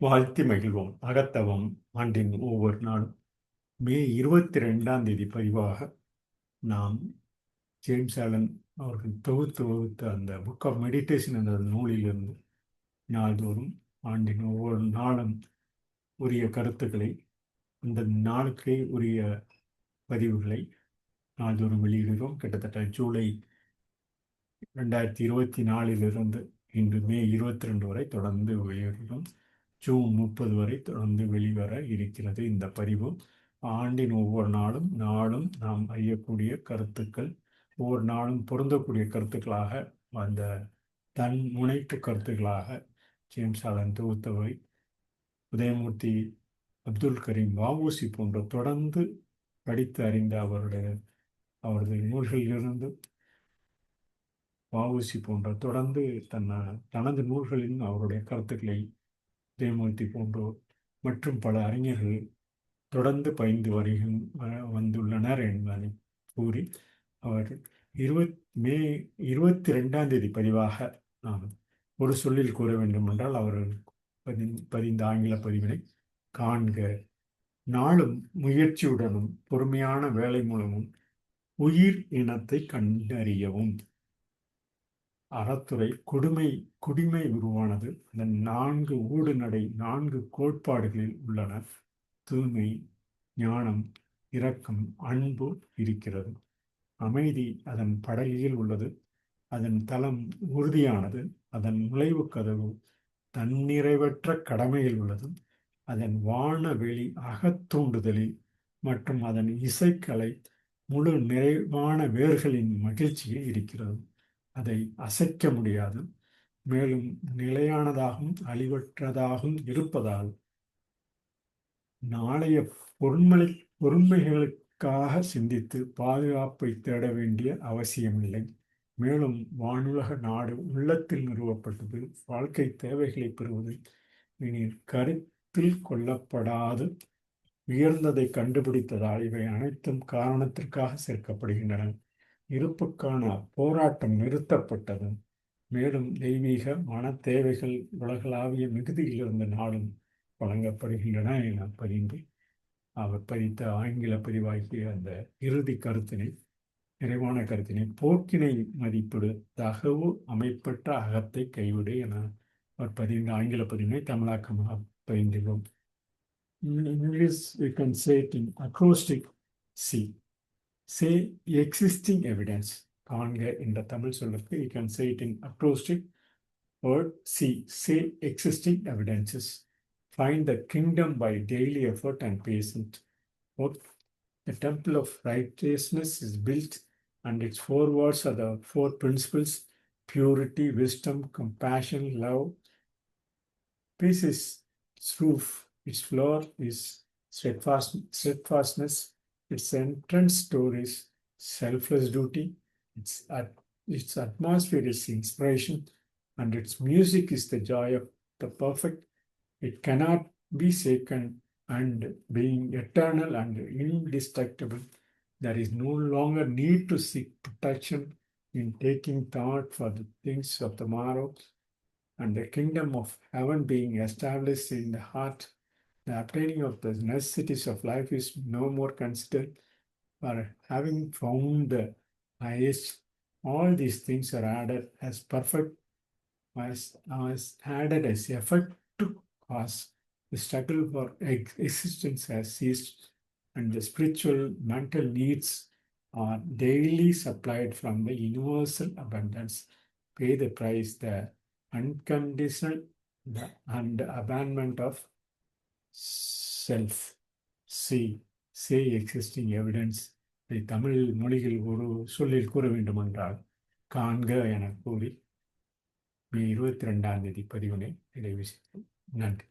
வாழ்த்தி மகிழ்வோம். அகத்தவம் ஆண்டின் ஒவ்வொரு நாளும் மே 22ஆம் தேதி பதிவாக நாம் ஜேம்ஸ் ஆலன் அவர்கள் தொகுத்து வகுத்த அந்த புக் ஆஃப் மெடிடேஷன் என்ற நூலிலிருந்து நாள்தோறும் ஆண்டின் ஒவ்வொரு நாளும் உரிய கருத்துக்களை, அந்த நாளுக்கே உரிய பதிவுகளை நாள்தோறும் வெளியிடுகிறோம். கிட்டத்தட்ட ஜூலை 2024 இன்று மே 22 வரை தொடர்ந்து வெளியிடுகிறோம். ஜூன் 30 வரை தொடர்ந்து வெளிவர இருக்கிறது இந்த பதிவு. ஆண்டின் ஒவ்வொரு நாளும் நாம் அறியக்கூடிய கருத்துக்கள், ஒவ்வொரு நாளும் பொருந்தக்கூடிய கருத்துக்களாக, அந்த தன் முனைப்பு கருத்துக்களாக ஜேம்ஸ் ஆலன் தொகுத்தவை. உதயமூர்த்தி, அப்துல் கரீம், வ.உ.சி போன்ற தொடர்ந்து படித்து அறிந்த அவரது நூல்களிலிருந்து வ.உ.சி போன்ற தொடர்ந்து தனது நூல்களின் அவருடைய கருத்துக்களை உதயமூர்த்தி போன்றோர் மற்றும் பல அறிஞர்கள் தொடர்ந்து பயின்று வந்துள்ளனர் என்பதை கூறி, அவர் மே 22ஆம் தேதி பதிவாக நாம் ஒரு சொல்லில் கூற வேண்டும் என்றால் அவர் பதிந்த ஆங்கில பதிவினை காண்க. நாளும் முயற்சியுடனும் பொறுமையான வேலை மூலமும் உயிர் இனத்தை கண்டறியவும். அறத்துறை குடிமை உருவானது அதன் 4 ஊடுநடை 4 கோட்பாடுகளில் உள்ளன. தூய்மை, ஞானம், இரக்கம், அன்பு இருக்கிறது. அமைதி அதன் படகில் உள்ளது. அதன் தளம் உறுதியானது. அதன் நுழைவு கதவு தன்னிறைவற்ற கடமையில் உள்ளது. அதன் வானவெளி அகத்தூண்டுதலில் மற்றும் அதன் இசைக்கலை முழு நிறைவான வேர்களின் மகிழ்ச்சியில் இருக்கிறது. அதை அசைக்க முடியாது. மேலும் நிலையானதாகவும் அழிவற்றதாகவும் இருப்பதால் நாளைய பொறுமைகளுக்காக சிந்தித்து பாதுகாப்பை தேட வேண்டிய அவசியமில்லை. மேலும் வானுலக நாடு உள்ளத்தில் நிறுவப்பட்டது. வாழ்க்கை தேவைகளை பெறுவது இனி கருத்தில் கொள்ளப்படாது. உயர்ந்ததை கண்டுபிடித்ததால் இவை அனைத்தும் காரணத்திற்காக சேர்க்கப்படுகின்றன. இருப்புக்கான போராட்டம் நிறுத்தப்பட்டது. மேலும் தெய்வீக மன தேவைகள் உலகளாவிய மிகுதியில் இருந்த நாளும் வழங்கப்படுகின்றன என பதிந்து அவர் பதித்த ஆங்கில பதிவாகிய அந்த இறுதி கருத்தினை, நிறைவான கருத்தினை, போக்கினை மதிப்பிடு, தகவு அமைப்பற்ற அகத்தை கைவிடு என அவர் பதிந்த ஆங்கில பதிவினை தமிழாக்கமாக பதிந்துள்ளோம். In English, we can say it in acrostic C. Say existing evidence. காண்க என்ற தமிழ் சொல்லுக்கு you can say it in acrostic word C. Say existing evidences. Find the kingdom by daily effort and patience. The temple of righteousness is built, and its 4 words are the 4 principles: purity, wisdom, compassion, love. Peace is its roof. Its floor is steadfastness. Its entrance door is selfless duty. Its atmosphere is inspiration, and its music is the joy of the perfect. It cannot be shaken, and being eternal and indestructible, there is no longer need to seek protection in taking thought for the things of tomorrow. And the kingdom of heaven being established in the heart, the obtaining of the necessities of life is no more considered. For having found the highest, all these things are added as perfect, as added as effort to cause. The struggle for existence has ceased, and the spiritual mental needs are daily supplied from the universal abundance. Pay the price, the unconditional and abandonment of self. Say existing evidence. இதை தமிழ் மொழியில் ஒரு சொல்லில் கூற வேண்டுமென்றால் காண்க என கூறி மே 22ஆம் தேதி பதிவினை நிறைவு செய்தோம். நன்றி.